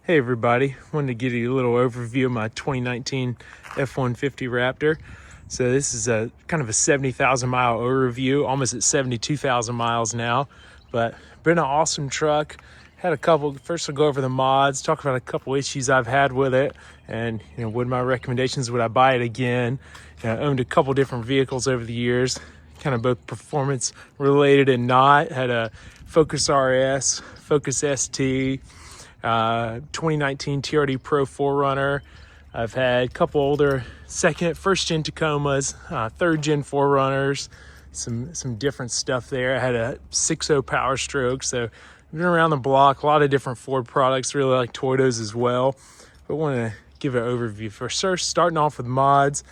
Hey everybody, wanted to give you a little overview of my 2019 F-150 Raptor. So this is a kind of a 70,000 mile overview, almost at 72,000 miles now, but been an awesome truck. Had a couple, first I'll go over the mods, talk about a couple issues I've had with it, and what my recommendations, would I buy it again? I owned a couple different vehicles over the years, kind of both performance related and not. Had a Focus RS, Focus ST, 2019 TRD Pro 4Runner. I've had a couple older first gen Tacomas, third gen 4Runners, some different stuff there. I had a 6.0 Power Stroke, so I've been around the block, a lot of different Ford products, really like Toyotas as well. But want to give an overview. First, starting off with mods,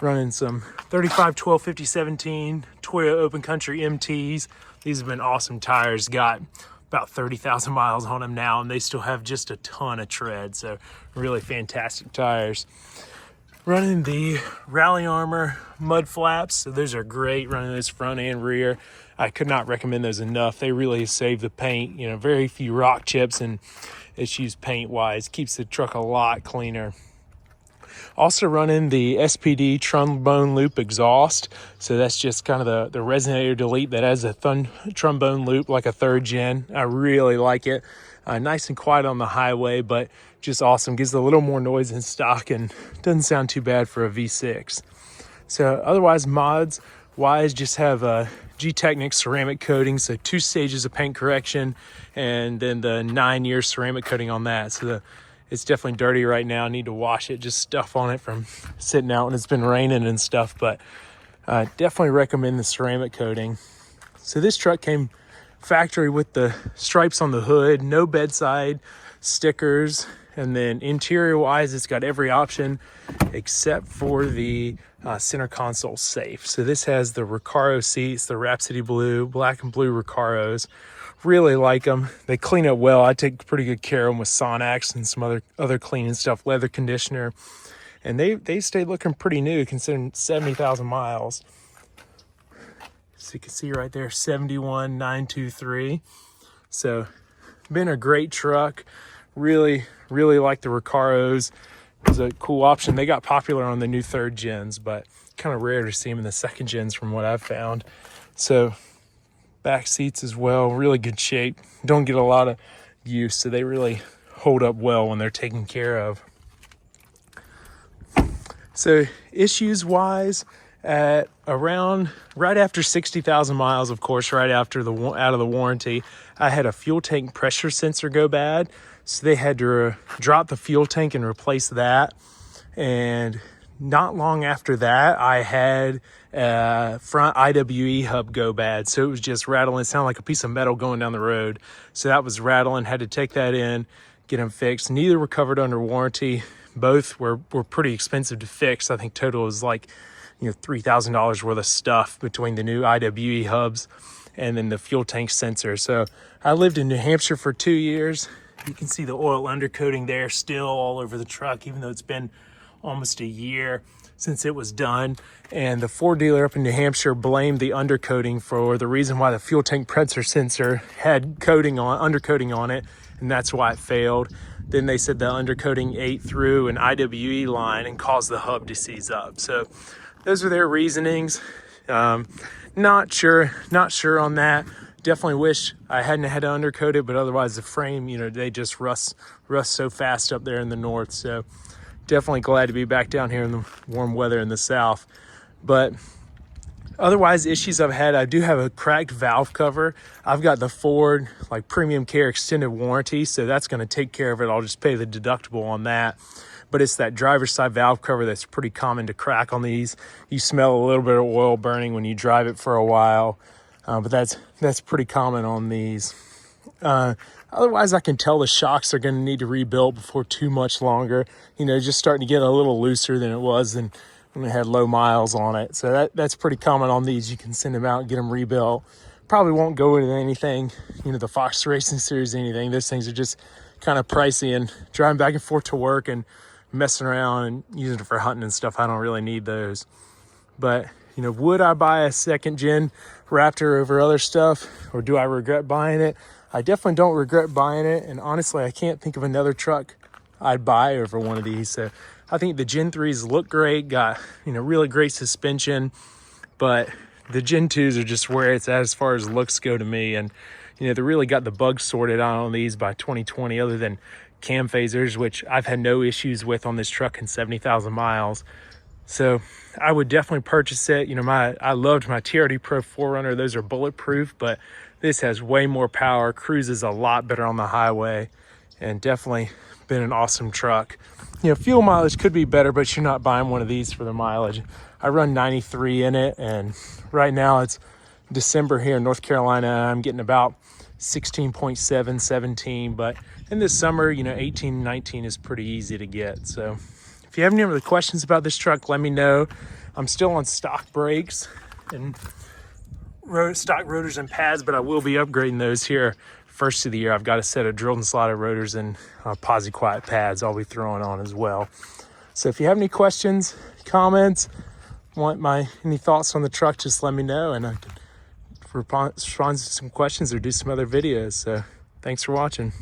running some 35, 12, 50, 17 Toyota Open Country MTs. These have been awesome tires. Got about 30,000 miles on them now, and they still have just a ton of tread, so really fantastic tires. Running the Rally Armor mud flaps, so those are great, running those front and rear. I could not recommend those enough. They really save the paint, very few rock chips and issues paint wise, keeps the truck a lot cleaner. Also running the SPD trombone loop exhaust. So that's just kind of the resonator delete that has a trombone loop like a third gen. I really like it. Nice and quiet on the highway, but just awesome. Gives a little more noise in stock and doesn't sound too bad for a V6. So otherwise, mods wise, just have a G-Technic ceramic coating. So 2 stages of paint correction and then the 9-year ceramic coating on that. So it's definitely dirty right now. I need to wash it, just stuff on it from sitting out when it's been raining and stuff, but definitely recommend the ceramic coating. So this truck came factory with the stripes on the hood, no bedside stickers, and then interior wise, it's got every option except for the center console safe. So this has the Recaro seats, the Rhapsody Blue, black and blue Recaros. Really like them. They clean up well. I take pretty good care of them with Sonax and some other cleaning stuff, leather conditioner, and they stayed looking pretty new considering 70,000 miles. So you can see right there, 71,923. So been a great truck. Really like the Recaros. It's a cool option. They got popular on the new third gens, but kind of rare to see them in the second gens from what I've found. So back seats as well, really good shape. Don't get a lot of use, so they really hold up well when they're taken care of. So issues wise, at around right after 60,000 miles, of course, right after out of the warranty, I had a fuel tank pressure sensor go bad, so they had to drop the fuel tank and replace that. And not long after that, I had a front IWE hub go bad. So it was just rattling. It sounded like a piece of metal going down the road. So that was rattling, had to take that in, get them fixed. Neither were covered under warranty. Both were pretty expensive to fix. I think total was like, $3,000 worth of stuff between the new IWE hubs and then the fuel tank sensor. So I lived in New Hampshire for 2 years. You can see the oil undercoating there still all over the truck, even though it's been almost a year since it was done. And the Ford dealer up in New Hampshire blamed the undercoating for the reason why the fuel tank pressure sensor had undercoating on it, and that's why it failed. Then they said the undercoating ate through an IWE line and caused the hub to seize up. So those are their reasonings. Not sure on that. Definitely wish I hadn't had to undercoat it, but otherwise the frame, they just rust so fast up there in the north. So definitely glad to be back down here in the warm weather in the south. But otherwise, issues I've had, I do have a cracked valve cover. I've got the Ford premium care extended warranty, so that's going to take care of it. I'll just pay the deductible on that. But it's that driver's side valve cover that's pretty common to crack on these. You smell a little bit of oil burning when you drive it for a while, but that's pretty common on these. Otherwise, I can tell the shocks are going to need to rebuild before too much longer. Just starting to get a little looser than it was when it had low miles on it. So that's pretty common on these. You can send them out and get them rebuilt. Probably won't go into anything, the Fox Racing Series, anything. Those things are just kind of pricey, and driving back and forth to work and messing around and using it for hunting and stuff, I don't really need those. But would I buy a second gen Raptor over other stuff, or do I regret buying it? I definitely don't regret buying it, and honestly, I can't think of another truck I'd buy over one of these. So I think the Gen 3s look great, got, you know, really great suspension, but the Gen 2s are just where it's at as far as looks go to me. And, you know, they really got the bugs sorted out on these by 2020, other than cam phasers, which I've had no issues with on this truck in 70,000 miles. So I would definitely purchase it. You know, I loved my TRD Pro 4Runner. Those are bulletproof, but this has way more power, cruises a lot better on the highway, and definitely been an awesome truck. You know, fuel mileage could be better, but you're not buying one of these for the mileage. I run 93 in it, and right now it's December here in North Carolina. I'm getting about 16.7, 17, but in this summer, you know, 18, 19 is pretty easy to get. So if you have any other questions about this truck, let me know. I'm still on stock brakes and stock rotors and pads, but I will be upgrading those here first of the year. I've got a set of drilled and slotted rotors and posi quiet pads I'll be throwing on as well. So if you have any questions, comments, want any thoughts on the truck, just let me know, and I can respond to some questions or do some other videos. So thanks for watching.